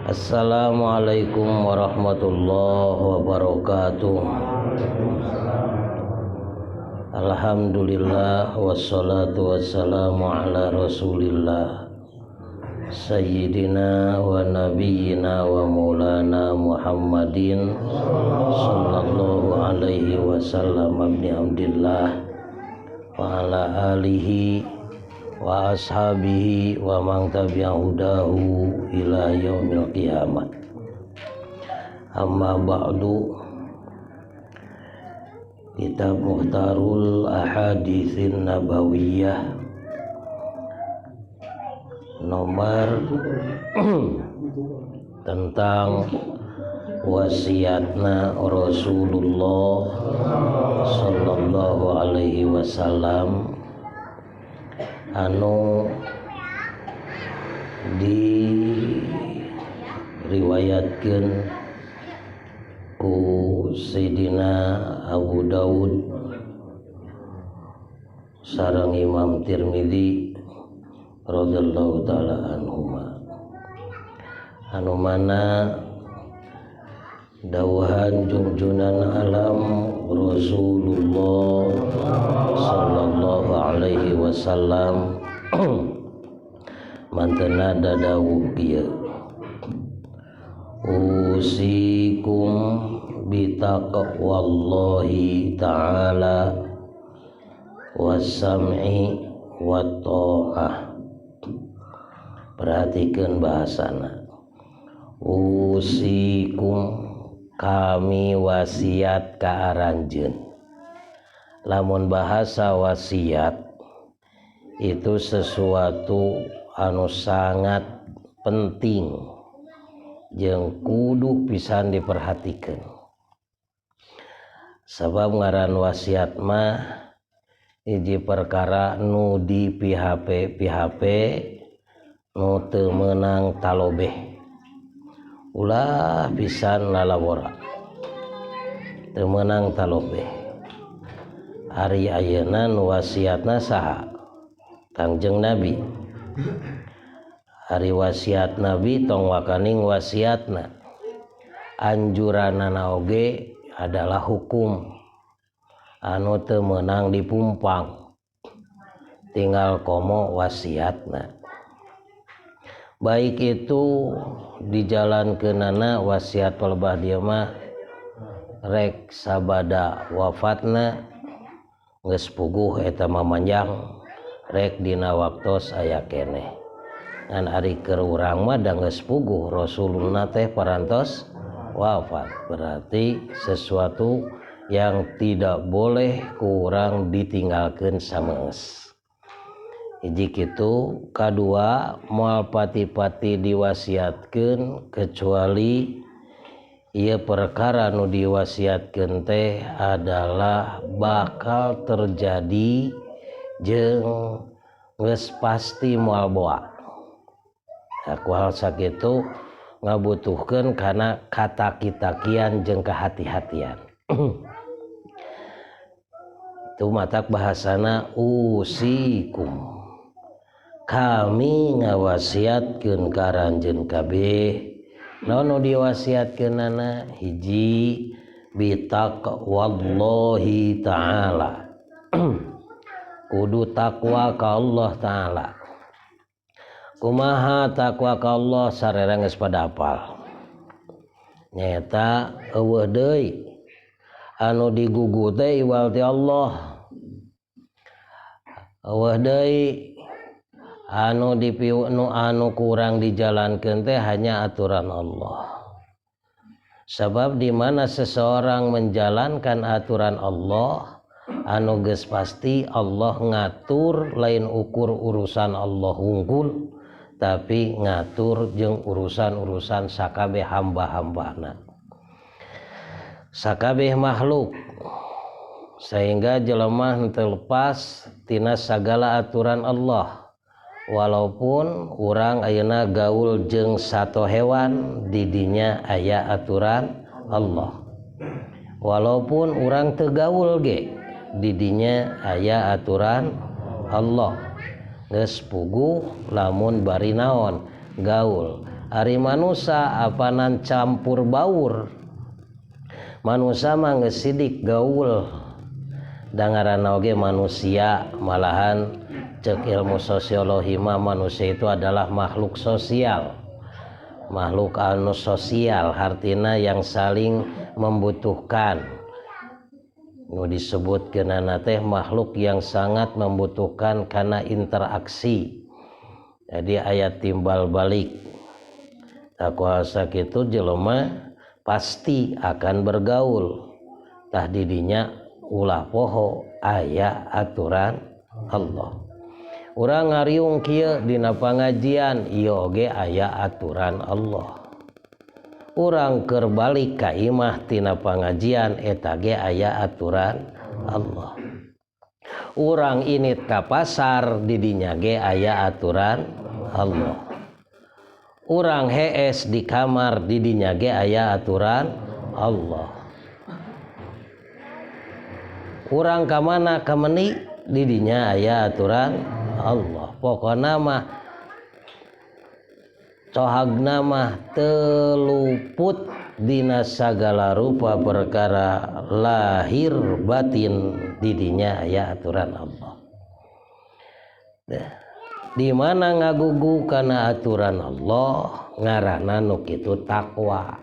Assalamualaikum warahmatullahi wabarakatuh. Alhamdulillah wassalatu wassalamu ala rasulillah Sayyidina wa nabiyyina wa maulana Muhammadin sallallahu alaihi wasallam abdi abdillah wa ala alihi wa ashabihi wa man tabi'ahudahu ila yaumil qiyamah. Amma ba'du. Kitab Mukhtarul Ahaditsin Nabawiyah nomor tentang wasiatna Rasulullah sallallahu alaihi wasallam anu diriwayatkeun ku Sayyidina Abu Daud sareng Imam Tirmidzi radhiyallahu taala anhuma, anu mana dawuhan junjunan alam Rasulullah sallallahu alaihi wasallam mantena dadawuh kieu, usikum bitaqwallahi ta'ala wassam'i watta'ah. Perhatikan bahasana, usikum kami wasiat ka aranjeun. Lamun bahasa wasiat itu sesuatu anu sangat penting jeung kudu pisan diperhatikan. Sabab ngaran wasiat mah hiji perkara nu di PHP nu teu meunang talobeh, ulah pisan lalawora teu meunang talobeh. Ari ayeuna nu wasiatna saha? Kangjeng Nabi. Ari wasiat Nabi tong wakaning wasiatna. Anjuranana oge adalah hukum anu teu meunang dipumpang, tinggal komo wasiatna. Baik itu dijalankeunana wasiat pelebah dieu mah rek sabada wafatna geus puguh eta mamanjang, rek dina waktos aya keneh. Ngan ari keur urang mah da geus puguh, Rasulullah teh parantos wafat, berarti sesuatu yang tidak boleh kurang ditinggalkeun sameus. Hiji kitu, kadua moal pati-pati diwasiatkeun kecuali ieu perkara nu diwasiatkeun teh adalah bakal terjadi jeung geus pasti moal boa. Sakual sakitu ngabutuhkeun kana kataki-takian jeung kehati-hatian. Itu matak bahasana usikum, kami ngawasiatkeun ka aranjeun kabeh. Naon nu diwasiatkeunana? Hiji, bitaqwallahi ta'ala, kudu takwa ka Allah ta'ala. Kumaha takwa ka Allah? Sareng geus pada apal. Nyaeta eueuh deui anu digugu teh iwal ti Allah. Eueuh deui anu dipieu anu kurang dijalankeun teh hanya aturan Allah. Sebab di mana seseorang menjalankan aturan Allah, anu geus pasti Allah ngatur, lain ukur urusan Allah hungkul, tapi ngatur jeung urusan-urusan sakabeh hamba-hambana, sakabeh makhluk, sehingga jelema henteu lepas tina sagala aturan Allah. Walaupun urang ayeuna gaul jeung sato hewan, di dinya aya aturan Allah. Walaupun urang teu gaul ge, di dinya aya aturan Allah. Geus puguh lamun bari naon gaul, Ari manusia apanan campur baur, manusia mah geus sidik gaul, da ngaranna oge manusia. Malahan cek ilmu sosiologi mah manusia itu adalah makhluk sosial, makhluk anu sosial, artina yang saling membutuhkan. Nu disebutkeunana teh makhluk yang sangat membutuhkan karena interaksi. Jadi ayat timbal balik. Tak kuasa kitu jelema pasti akan bergaul. Tah didinya ulah poho aya aturan Allah. Urang ngariung kieu dina pangajian ieu oge aya aturan Allah. Urang keur balik ka imah tina pangajian eta ge aya aturan Allah. Urang init ka pasar didinya ge aya aturan Allah. Urang hees di kamar didinya ge aya aturan Allah. Urang ka mana ka meuni didinya aya aturan Allah. Pokona mah cohagna mah teluput dina sagala rupa perkara lahir batin didinya aya aturan Allah. Di mana ngagugu kana aturan Allah ngaranna nu kitu takwa.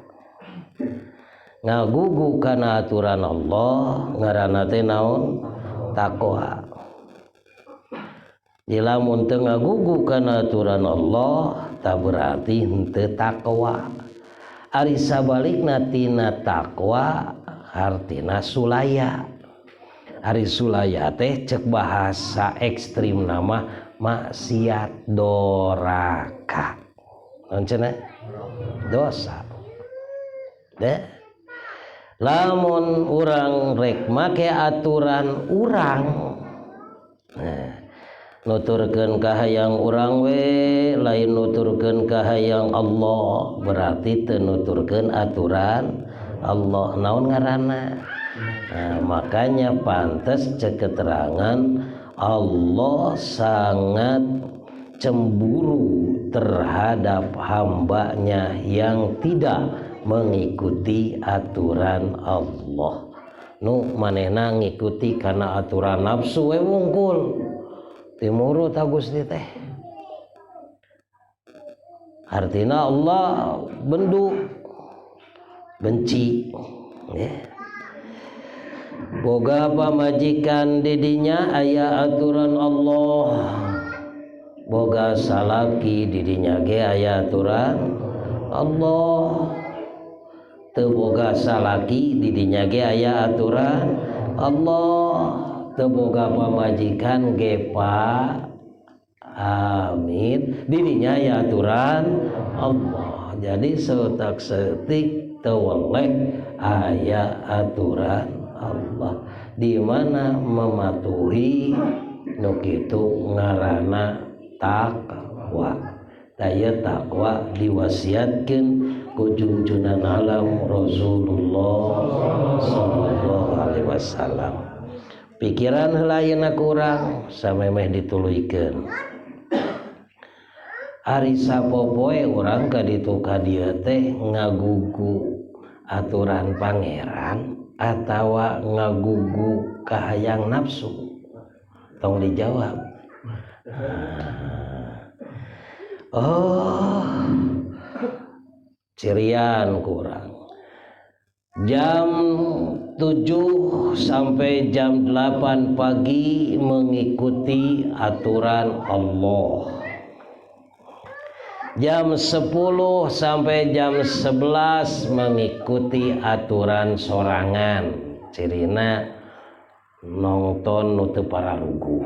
Ngagugu kana aturan Allah ngaranna teh naon? Takwa. Lamun teu ngagugu kana aturan Allah tak berarti henteu takwa. Ari sabalikna tina takwa artina sulaya. Ari sulaya teh cek bahasa ekstrim nama maksiat doraka. Naon cenah? Dosa. Deh. Lamun urang rek make aturan urang. Nah, nuturkeun ka hayang urang we lain nuturkeun ka hayang Allah, berarti teu nuturkeun aturan Allah. Naon ngaranna? Nah, makanya pantas cek keterangan Allah sangat cemburu terhadap hambanya yang tidak mengikuti aturan Allah. Nu manehna ngikuti karena aturan nafsu we wungkul timurut Gusti teh. Artina Allah benci ya. Boga pamajikan didinya aya aturan Allah, boga salaki didinya ge aya aturan Allah, teu boga salaki didinya ge aya aturan Allah, teu boga pamajikan ge Pak amin didinya aya aturan Allah. Jadi seutak seutik teu weleh aya aturan Allah, di mana mematuhi nu kitu ngaranna takwa. Daya takwa diwasiatkeun ku junjungan alam Rasulullah sallallahu alaihi wasallam. Pikiran heula ayeuna kurang samemeh dituluykeun. Ari sapopoe urang ka ditu ka dieu teh ngagugu aturan pangeran atawa ngagugu kahayang nafsu? Tong dijawab. Oh, cirian kurang. Jam 7 sampai jam 8 pagi mengikuti aturan Allah. Jam 10 sampai jam 11 mengikuti aturan sorangan. Cirina nonton nu teu pararugu.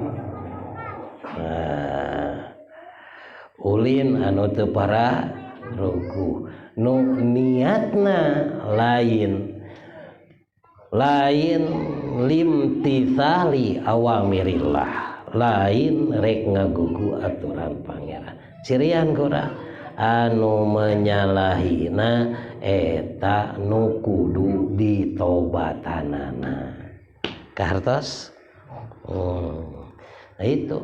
Nah, ulin anu teu pararugu. Nu niatna lain limtithali awamirillah, lain rek ngagugu aturan pangeran. Cirian kurang anu menyalahina eta nu kudu ditobatanana. Kartos nah itu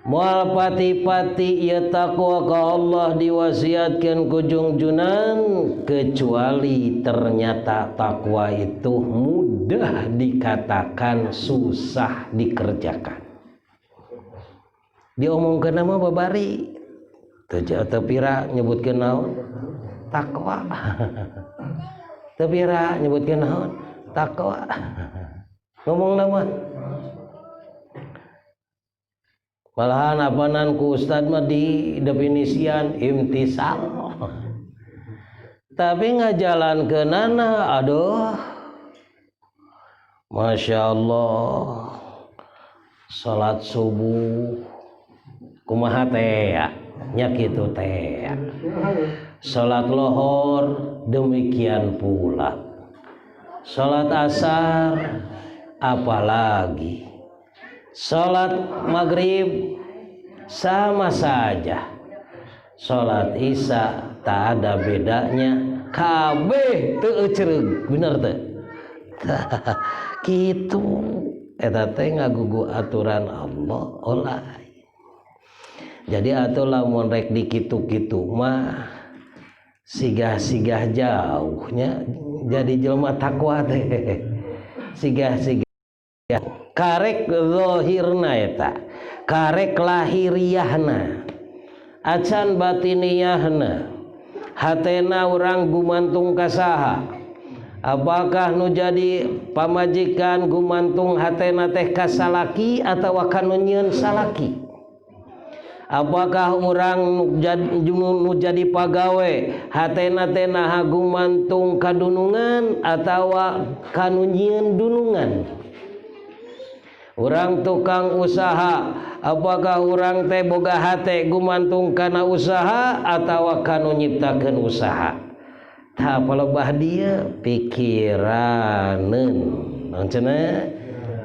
moal pati-pati ieu takwa ka Allah diwasiatkeun ku junjunan kecuali ternyata takwa itu mudah dikatakan susah dikerjakan. Diomongkeun mah babari teu pira nyebutkeun naon takwa. Teu pira nyebutkeun naon takwa. Ngomongna mah malahan apanan ku ustad mah di definisian imtisal. Tapi ngajalankeunana aduh Masya Allah salat subuh kumaha teh nya kitu teh. Salat lohor demikian pula. Salat asar apalagi. Salat maghrib sama saja. Salat isya tak ada bedanya, kabeh teu eucereug, bener teu? Kitu eta teh ngagugu aturan Allah olay. Jadi atuh lamun rek dikitu-kitu mah sigah-sigah jauhnya jadi jelema takwa teh. Sigah-sigah karek zahirna eta, karek lahiriahna, acan batiniyahna, hatena urang gumantung ka saha? Apakah nu jadi pamajikan gumantung hatena teh ka salaki atawa ka nu nyieun salaki? Apakah urang nu jadi pagawe hatena teh naha gumantung ka dunungan atawa ka nu nyieun dunungan? Urang tukang usaha, apakah urang teh boga hate gumantung kana usaha atawa kanu nyiptakeun usaha? Tah palebah dia pikiraneun. Naon cenah?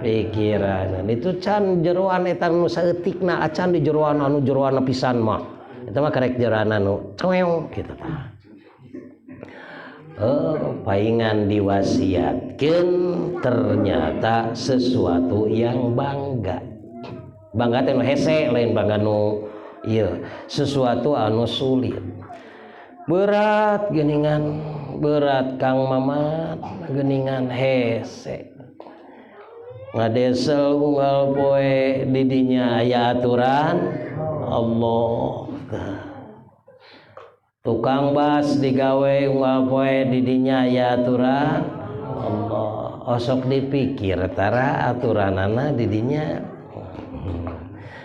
Pikiraneun. Itu can jeroan eta nu saeutikna, acan di jeroan anu jeroan pisan mah. Eta mah karek jeroan anu coeong kitu tah. Paingan diwasiatkeun ternyata sesuatu yang bangga teh nu hese lain bangga nu ieu sesuatu anu sulit berat geuningan berat Kang Mamat geuningan hese ngadesel unggal poe di dinya aya aturan Allah. Tukang bas digawe unggal poe di dinya aya aturan Allah. Osok dipikir tara aturanana di dinya.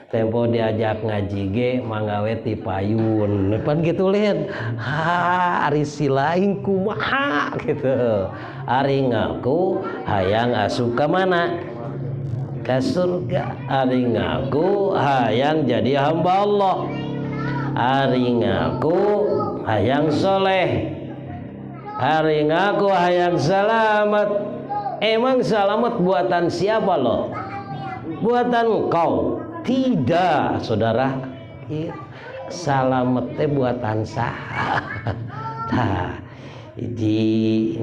Tempo diajak ngaji ge manggawe ti payun. Pan kitu lihat. Ari silaing kumaha gitu. Ari ngaku hayang asup ka mana? Ka surga. Ari ngaku hayang jadi hamba Allah. Ari ngaku hayang soleh, hari ngaku hayang selamat. Emang selamat buatan siapa loh? Buatan engkau? Tidak, saudara. Selamat teh buatan sah. Tah, di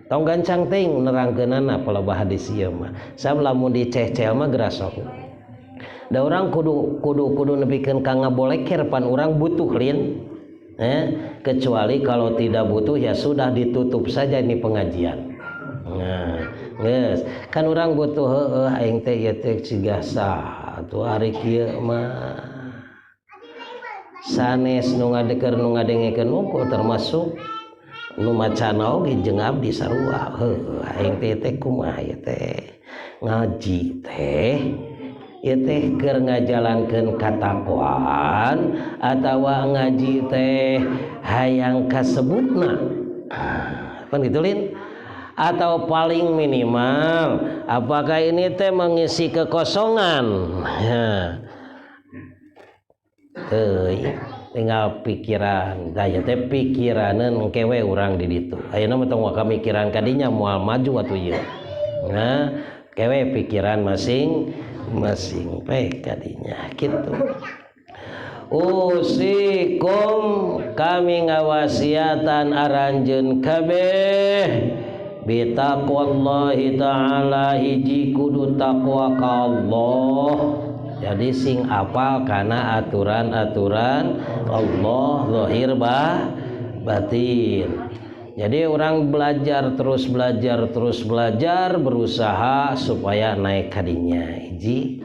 tong gancang ting nerangkeunana palebah hadis ieu mah. Sablamun dicecel mah gerasok. Da urang kudu nepikeun ka ngaboleker pan urang butuh lin. Kecuali kalau tidak butuh ya sudah ditutup saja ini pengajian. Nah, geus kan urang butuh heueuh aing teh ieu teh sigah satu ari kieu mah sanes nu ngadengekeun unggul termasuk nu macana oge jeung abdi sarua. Heueuh aing teh kumaha ieu teh ngaji teh ieu teh keur ngajalankeun katakwaan atawa ngaji teh hayang kasebutna pan kitu lin atau paling minimal apakah ini teh mengisi kekosongan teuing tinggal pikiran daya teh pikiraneun kewe urang di ditu ayeuna mah tong kamikiran kadinya moal maju atuh ieu nah kewe pikiran masing baik kadinya gitu. Usikum kami ngawasiatan aranjeun kabeh bitaqwallahi ta'ala hiji kudu takwa ka Allah Jadi sing apal karena aturan-aturan Allah zahir batin. Jadi orang belajar terus belajar berusaha supaya naik kadinya. Hiji.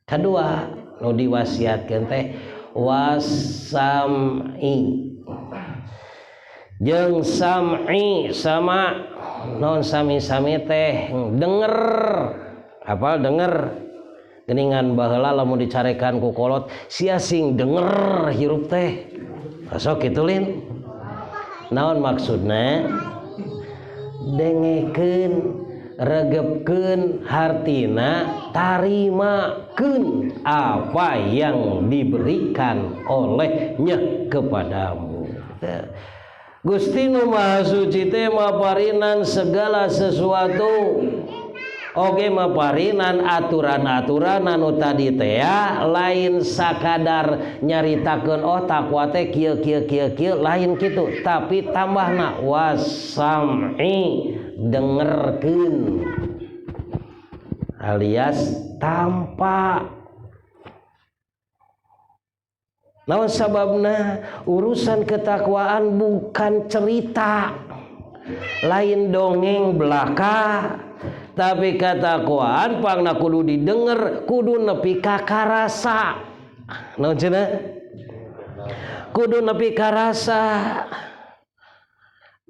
Kedua, nu diwasiatkeun teh wasam'i. Jeung sam'i sama non sami-sami teh denger. Apal denger. Geningan baheula lamun dicarekan ku kolot sia sing denger hirup teh. Sok kitu lin. Naon maksudna dengekeun regepkeun hartina tarimakeun apa yang diberikan olehnya kepadamu. Gusti Nu Maha Suci teh maparinan segala sesuatu. Oge maparinan aturan-aturan anu tadi teh lain sakadar nyaritakeun oh takwa teh kieu lain kitu, tapi tambahna wasam'i dengerkeun alias tampa. Naon sababna? Urusan ketakwaan bukan cerita, lain dongeng belaka. Tapi katakwaan pangna kudu didengar, kudu nepi ka karasa. Naon cenah? Kudu nepi ka rasa.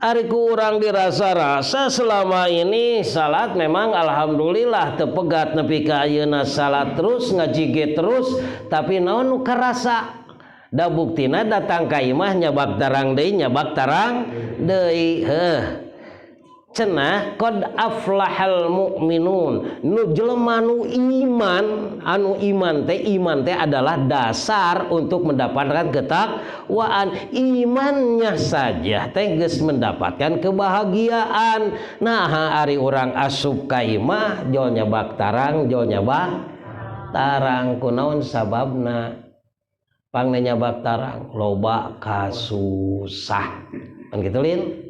Ari ku urang dirasa-rasa selama ini salat memang alhamdulillah teu pegat nepi ka ayeuna salat terus ngajige terus, tapi naon nu karasa? Da buktina datang ka imah nyabak tarang deui cenah qad aflahal mu'minun. Nu jelema nu iman, anu iman teh adalah dasar untuk mendapatkan ketakwaan. Imannya saja teh geus mendapatkan kebahagiaan. Nah ari urang asup ka imah jol nyabak tarang kunaon sababna? Pang nyabak tarang loba kasusah. Kan kitu lin?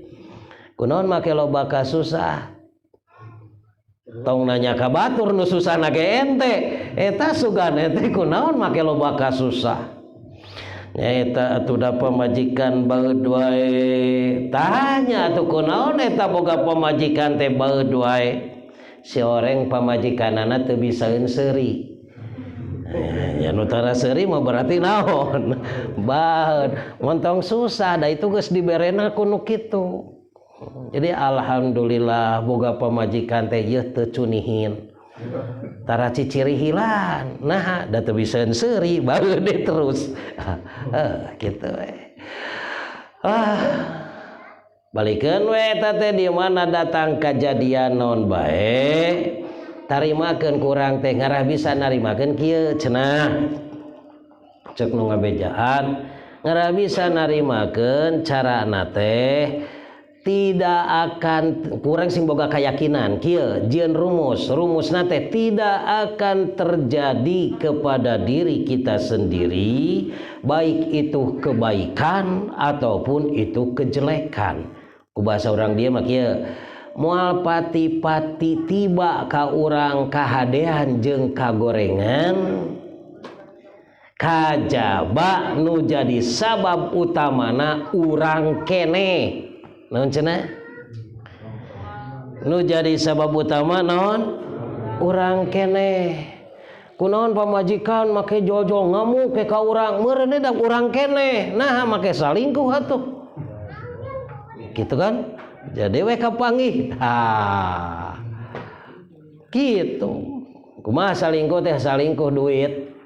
Kunaon make loba kasusah? Tong nanya ka batur nu susahna ge ente. Eta sugane teh kunaon make loba kasusah? Nyaeta atuh da pamajikan baeud wae. Tanya atuh kunaon eta boga pamajikan teh baeud wae? Si oreng pamajikanana teu bisaeun seuri. Ya nu tara seuri mah berarti naon? Baeud. Montong susah da itu geus diberena ku nu kitu. Jadi alhamdulillah boga pamajikan teh yeuh teu cunihin. Tara cicirihilan. Nah, da teu bisaeun seuri baeud deh terus. Kitu we. Balikeun we eta teh di mana datang kejadian naon bae. Tarimakeun kurang teh ngarah bisa narimakeun kieu cenah. Cek nu ngabejaan ngarah bisa narimakeun carana teh tidak akan kurang sing boga keyakinan kieu jieun rumusna teh tidak akan terjadi kepada diri kita sendiri baik itu kebaikan ataupun itu kejelekan. Ku bahasa urang dia mah kieu moal pati-pati tiba ka urang kahadean jeung kagorengan kajaba nu jadi sabab utamana urang keneh. Naon cenah? Nu jadi sabab utama naon? Urang keneh. Kunaon pamajikan make jol-jol ngamuk ke ka urang, meureun da urang keneh. Nah, make salingkuh atuh. Gitu kan? Jadi we kapanggih. Gitu. Kumaha salingkuh teh? Salingkuh duit.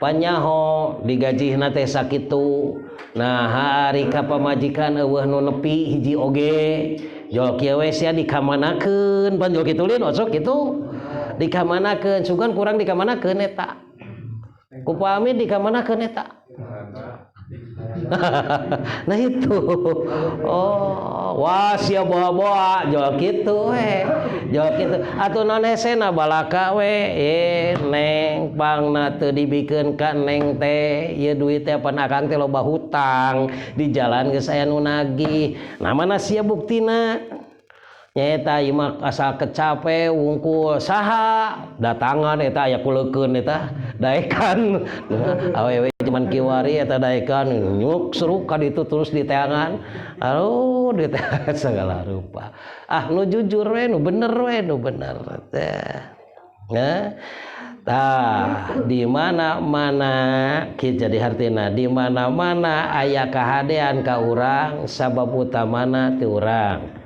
Panyaho digajihna teh sakitu. Nah hari ka pamajikan eueuh nu nepi hiji oge jol kieu we sia dikamanakeun pan jol kitu lin osok kitu dikamanakeun sugan kurang dikamanakeun eta ku pamit dikamanakeun eta. Nah itu wah sia boa-boa jol kitu we jol kitu atuh naon hesena balaka we neng pangna teu dibikeun ka neng teh ieu duit teh pan akang teh loba hutang di jalan geus aya nu nagih. Nah mana sia buktina nyaeta ieu asal kecape wungkul saha datangan eta aya kuleukeun eta daekan awewe cuman kiwari eta daekan nyuk seruk ka ditu terus diteangan aduh diteangan segala rupa nu jujur we nu bener teh di mana-mana jadi hartina di mana-mana aya kahadean ka urang sabab utamana ti urang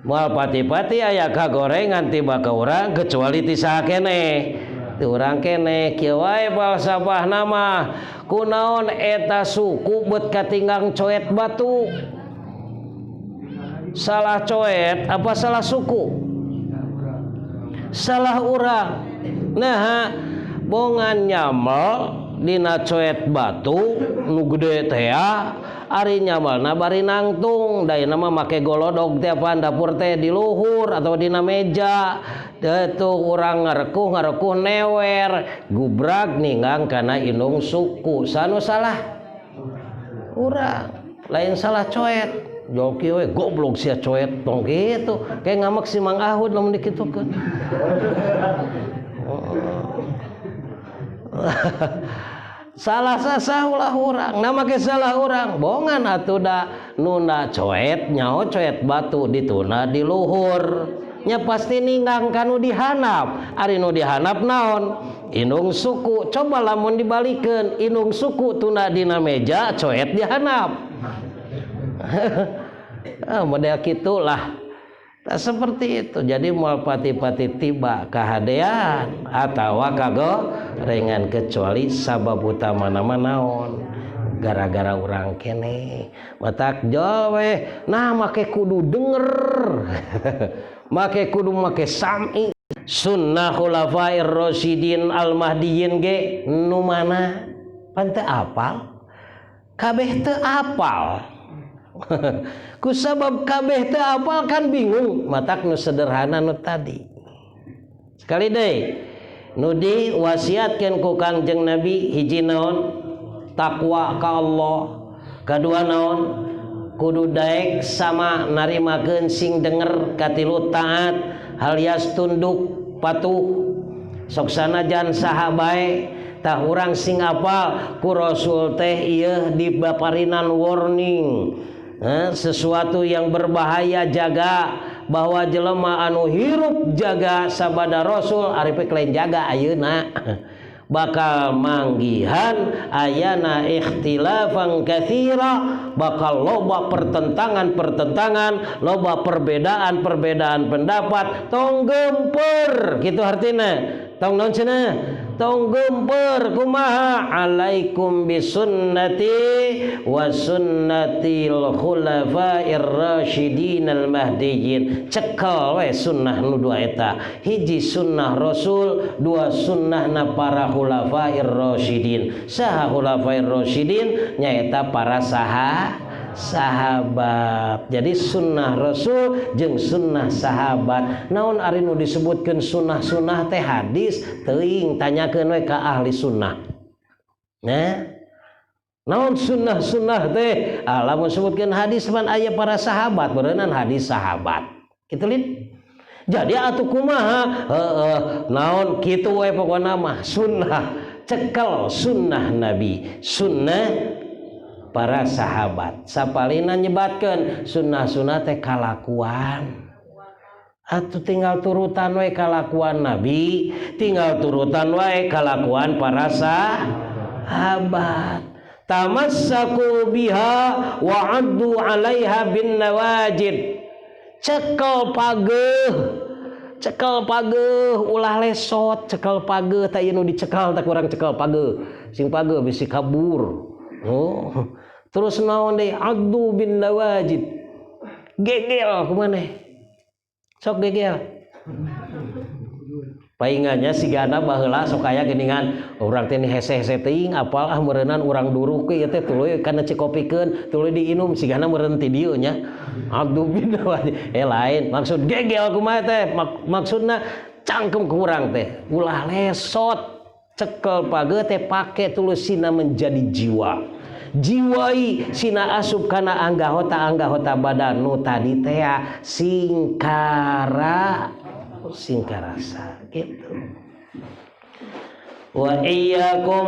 moal pati-pati aya kagorengan tiba ka urang kecuali ti saha keneh ti urang keneh kieu wae falsafah nama kunaon eta suku beut katinggang coet batu salah coet apa salah suku salah urang nah bongan nyamel dina coet batu nu gede teh ari nyamalna bari nangtung dayeuna mah make golodog teh apaan dapur teh di luhur atau dina meja teu urang ngarekuh newer gubrak ninggang kana indung suku sanu salah urang lain salah coet joki we goblok sia coet tong kitu kayak ngamak si Mang Ahud lamun dikitukeun salah sasaulah urang nama ke salah urang bongan atuh da nuna coet nyaho coet batu dituna di luhur nya pasti ninggang kanu dihanap ari nu dihanap naon indung suku coba lamun dibalikeun indung suku tuna dina meja coet dihanap model kitulah tak seperti itu jadi moal pati-pati tiba kahadean atawa kagorengan kecuali sabab utama nama naon gara-gara urang kene matak jawe nah make kudu denger make kudu make sam'i sunnah khulafair rasyidin al mahdiyyin ge nu mana pan teu apal kabeh teu apal ku sabab kabeh teu apal kan bingung matak nu sederhana nu tadi sekali deui nu diwasiatkeun ku Kangjeng Nabi hiji naon takwa ka Allah kadua naon kudu daek sama narimakeun sing denger katilu taat alias tunduk patuh sok sanajan saha bae tah urang sing apal ku Rasul teh ieu dibaparinan warning sesuatu yang berbahaya jaga bahwa jelema anu hirup jaga sabada Rasul ari lain jaga ayeuna bakal manggihan ayana ikhtilafan katsira bakal loba pertentangan loba perbedaan pendapat tong gempeur kitu artina tong naon cenah tong gempeur kumaha alaikum bisunnati wa sunnatil khulafair rasyidin al mahdiyyin cekel we sunnah nu dua eta hiji sunnah Rasul dua sunnahna para khulafair rasyidin saha khulafair rasyidin nyaeta para sahabat jadi sunnah Rasul jeung sunnah sahabat naon ari nu disebutkeun sunnah teh hadis teuing tanyakeun we ka ahli sunnah naon sunnah teh lamun sebutkeun hadis pan aya para sahabat beureunan hadis sahabat kitu lin jadi atuh kumaha naon kitu we pokona mah sunnah cekel sunnah Nabi sunnah para sahabat sapalina nyebatkeun sunnah teh kalakuan atuh tinggal turutan we kalakuan Nabi tinggal turutan we kalakuan para sahabat tamassaku biha wa addu 'alaiha bin nawajid cekel pageuh ulah lesot cekel pageuh tah ieu nu dicekal tah kurang cekel pageuh sing pageuh bisi kabur terus naon deui addu bin nawajid gegel kumaneh sok gegel paingannya sigana baheula sok aya geuningan urang teh hese-hese teuing apal meureunnan urang duruh ke ieu teh tuluy kana cikopikeun tuluy diinum sigana meureun ti dieu nya addu bin nawajid lain maksud gegel kumaha teh maksudna cangkem ku urang teh ulah lesot cekel pageuh teh pake tulusina menjadi jiwa jiwai sina asup kana anggahota badan nu tadi teh singkarasa gitu. Wa iyyakum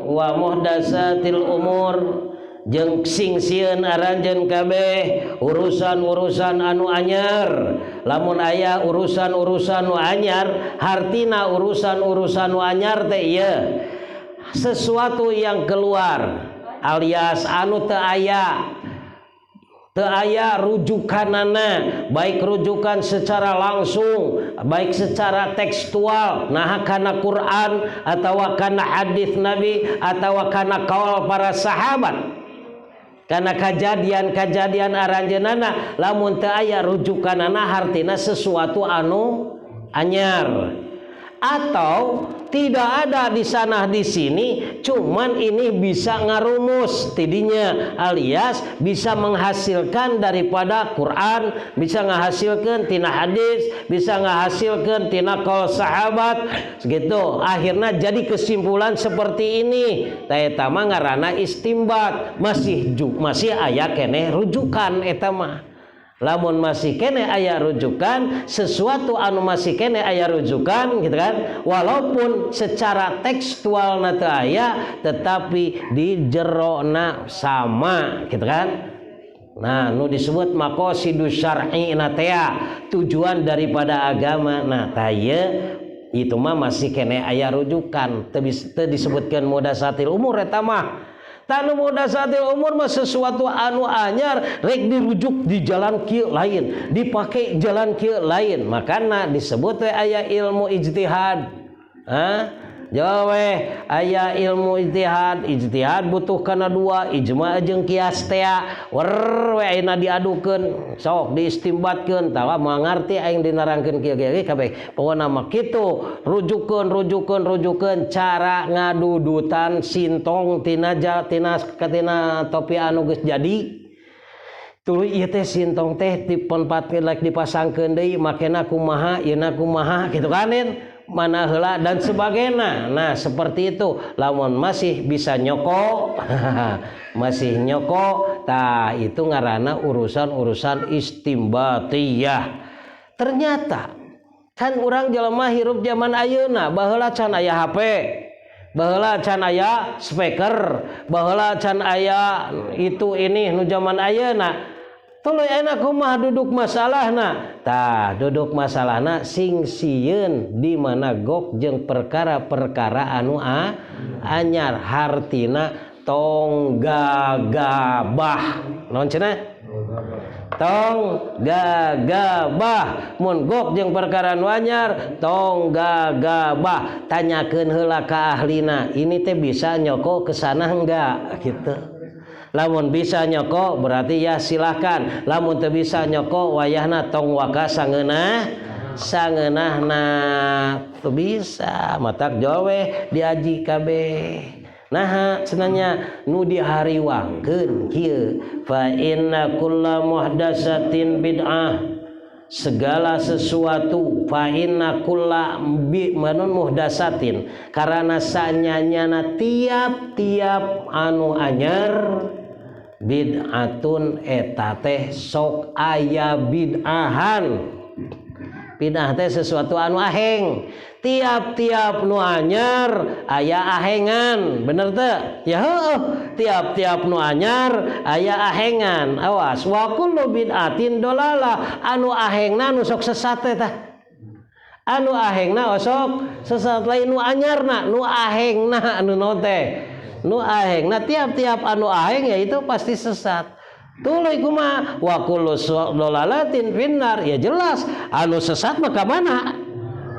wa muhdatsatil umur jeung sing-sieun aranjeun kabeh urusan-urusan anu anyar. Lamun aya urusan-urusan nu anyar, hartina urusan-urusan nu anyar teh ieu sesuatu yang keluar alias anu teu aya rujukanana, baik rujukan secara langsung, baik secara tekstual, nah kana Quran atawa kana hadis Nabi atawa kana qaul para sahabat, kana kajadian-kajadian aranjeunana, lamun teu aya rujukanana hartina sesuatu anu anyar. Atau tidak ada di sana di sini, cuman ini bisa ngarumus tidinya, alias bisa menghasilkan daripada Quran, bisa menghasilkan tina hadis, bisa menghasilkan tina qaul sahabat gitu. Akhirnya jadi kesimpulan seperti ini. Tah eta mah ngaranna istimbat, masih aya keneh rujukan eta mah. Lamun masih kene aya rujukan, sesuatu anu masih kene aya rujukan gitu kan, walaupun secara tekstual teu aya tetapi di jerona sama gitu kan. Nah, nu disebut maqasidus syar'i tujuan daripada agama. Nah, taya itu mah masih kene aya rujukan, teu disebutkeun muhdatsatil umur eta mah. Tanu muhdatsatil umur mah sesuatu anu anyar rek dirujuk di jalan kieu lain, dipake jalan kieu lain, makana disebut we aya ilmu ijtihad. Jawe aya ilmu ijtihad butuh kana dua, ijma jeung kias teh wer we ayeuna diadukeun sok diistimbatkeun tawa mangarti aing dinarangkeun kieu kabeh. Pokona mah kitu, rujukeun cara ngadudutan sintong tina topi anu geus jadi. Tuluy ieu teh sintong teh dipasangkeun deui makena kumaha yeuna kumaha kitu kan mana heula dan sebagainya. Nah seperti itu, lamun masih bisa nyoko masih nyoko, tah itu ngaranna urusan istimbatiyah. Ternyata kan urang jelema hirup zaman ayeuna, baheula can aya HP, baheula can aya speaker, baheula can aya itu ini nu zaman ayeuna. Tuluy enak kumaha duduk masalahna. Tah duduk masalahna sing sieun di mana gok jeung perkara-perkara anu anyar, hartina tong gagabah. Naon cenah? Tong gagabah. Mun gok jeung perkara anu anyar tong gagabah. Tanyakeun heula ka ahlina, ini teh bisa nyoko ke sana enggak gitu. Lamun bisa nyoko berarti ya silahkan, lamun teu bisa nyoko wayahna tong waka sangeunahna teu bisa matak jawe diaji kabeh. Nah cenanya nu dihariwangkeun kieu fa inna kulla muhdatsatin bid'ah, segala sesuatu fa inna kulla manun muhdatsatin karana sanyanyana tiap-tiap anu anyar bid'atun eta teh sok aya bid'ahan. Bid'ah teh sesuatu anu aheng, tiap-tiap nu anyar aya ahengan, bener teu? Ya heueuh, tiap-tiap nu anyar aya ahengan. Awas, wa kullu bid'atin dolalah, anu ahengna nu sok sesat teh tah. Anu ahengna sok sesat lain nu anyarna, nu ahengna anu naon teh? Nu ahengna tiap-tiap anu aheng yaitu pasti sesat. Tuluy kumaha wa kullu dolalatin finnar, ya jelas anu sesat mah ka mana?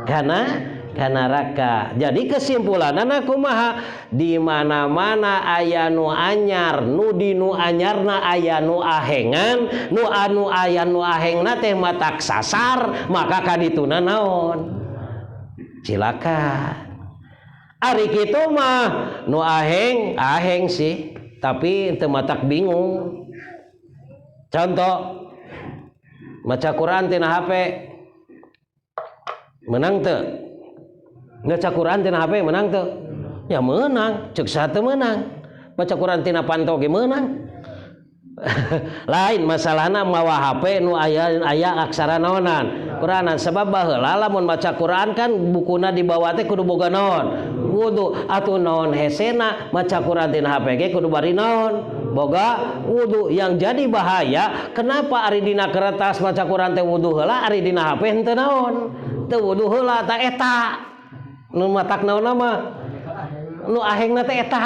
Kana neraka. Jadi kesimpulanna kumaha? Di mana-mana aya nu anyar, nu di nu anyarna aya nu ahengan, nu anu aya nu ahengna teh matak sasar, maka kadituna naon? Cilaka. Ari kitu mah nu aheng sih, tapi teu matak bingung. Contoh maca Quran tina HP menang teu? Ngaca Quran tina HP menang teu? Ya menang, ceuk saha teu menang. baca Quran tina panto ge meunang. Lain masalahna mawa HP nu aya aksara naonan Quranan sebab baheula lamun maca Quran kan bukuna di bawah teh kudu boga naon wudu atuh naon hesena maca Quran tina HP ge kudu bari naon boga wudu yang jadi bahaya kenapa ari dina kertas maca Quran teh wudu heula ari dina HP henteu naon teu wudu heula ta eta nu matak naonna mah nu ahengna teh eta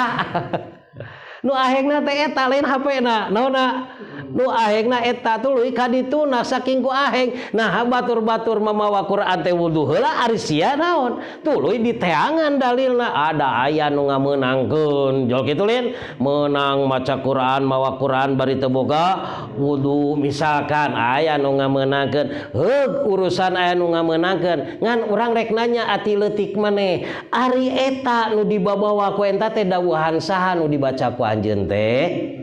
nu ahengna teh eta lain HP-na naonna nu ahengna eta tuluy kadituna saking ku aheng nah batur-batur mamawa Quran teh wudu heula ari sia naon tuluy diteangan dalilna ada aya nu ngameunangkeun jol kitu lin meunang maca Quran mawa Quran bari teu boga wudu misalkan aya nu ngameunangkeun heug urusan aya nu ngameunangkeun ngan urang rek nanya ati leutik maneh ari eta nu dibawa ku eta teh dawuhan saha nu dibaca ku anjeun teh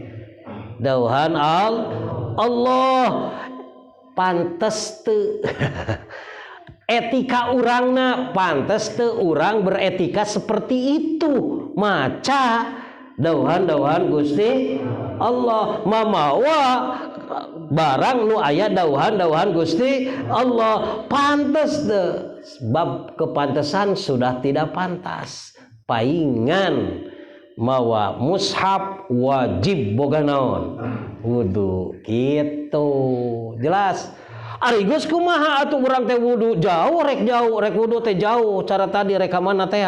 dawuhan Allah pantes teu etika urangna pantes teu urang beretika seperti itu maca dawuhan Gusti Allah mamawa barang nu aya dawuhan Gusti Allah pantes teu sebab kepantesan sudah tidak pantas paingan mawa mushaf wajib boga naon wudu gitu jelas ari geus kumaha atuh urang teh wudu jauh rek wudu teh jauh cara tadi rek ka mana teh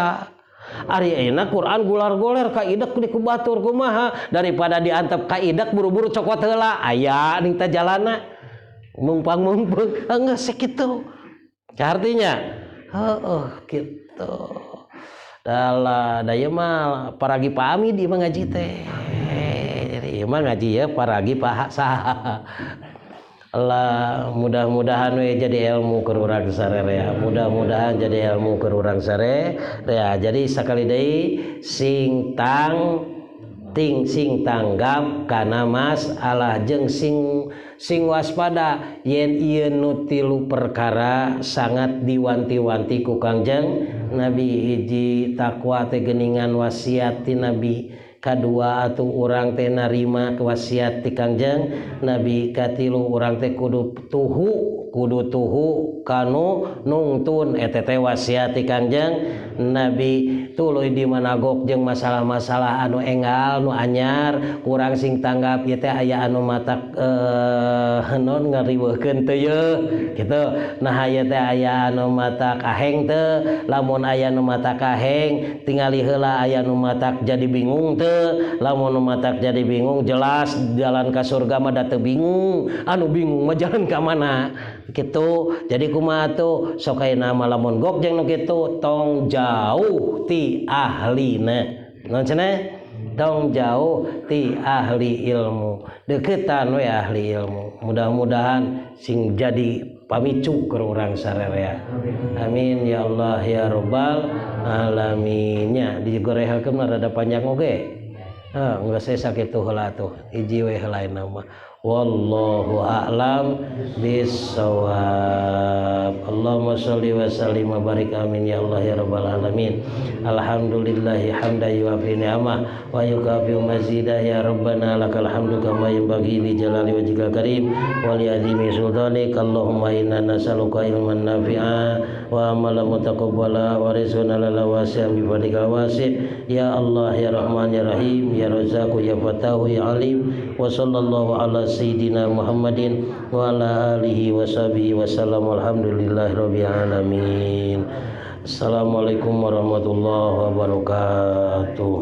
ari ayeuna Quran gular-guler ka idek di kubatur kumaha daripada diantep ka idek buru-buru cokot heula aya ning teh jalanna mumpang geus sakitu artinya heuh kitu dalah daya mah paragi pami di mah ngaji teh jadi mah ngaji ya paragi paha saha Allah mudah-mudahan we jadi ilmu keur urang sararea mudah-mudahan jadi ilmu keur urang sararea jadi sakali deui sing tanggap kana masalah jeung sing waspada yen ieu nu tilu perkara sangat diwanti-wanti ku Kangjeng Nabi hiji takwa teh geuningan wasiat ti Nabi kadua atuh urang teh narima wasiat ti Kangjeng Nabi katilu urang teh kudu tuhu kanu nungtun eta teh wasiat ti Kangjeng Nabi tuluy di managok jeung masalah-masalah anu enggal nu anyar kurang sing tanggap ieu teh aya anu matak non ngariweuhkeun teu ye kitu nah aya teh aya anu matak aheng teu lamun aya nu matak aheng tingali heula aya nu matak jadi bingung teu lamun nu matak jadi bingung jelas jalan ka surga mah da teu bingung anu bingung mah jalan ka mana kitu jadi kumaha tuh sok ayeuna mah lamun gok jeung nu kitu tong jauh ti ahlina naon cenah tong jauh ti ahli ilmu deketan we ahli ilmu mudah-mudahan sing jadi pamicu ke urang sararea amin ya Allah ya rabbal alamin nya digorehalkeun rada panjang oge geus sakitu heula tuh hiji we heulaina mah wallahu a'lam bissawab. Allahumma shalli wa sallim wa barik amin ya Allah ya rabbal alamin. Alhamdulillahi hamdan yuwafi ni'amah wa yukafi mazidah ya rabbana lakal hamdu kama yanbaghi li jalali wajhikal karim wa li azimi sultanik. Allahumma inna nas'aluka ilman nafi'a wa amalan mutaqabbala wa rizqan halala wasi'an bi fadlikal wasi' ya Allah ya Rahman ya Rahim ya Razzaq ya Fatahu ya Alim wa sallallahu ala sayyidina Muhammadin wa ala alihi wa sahbihi wa sallam alhamdulillahi rabbil alamin. Assalamualaikum warahmatullahi wabarakatuh.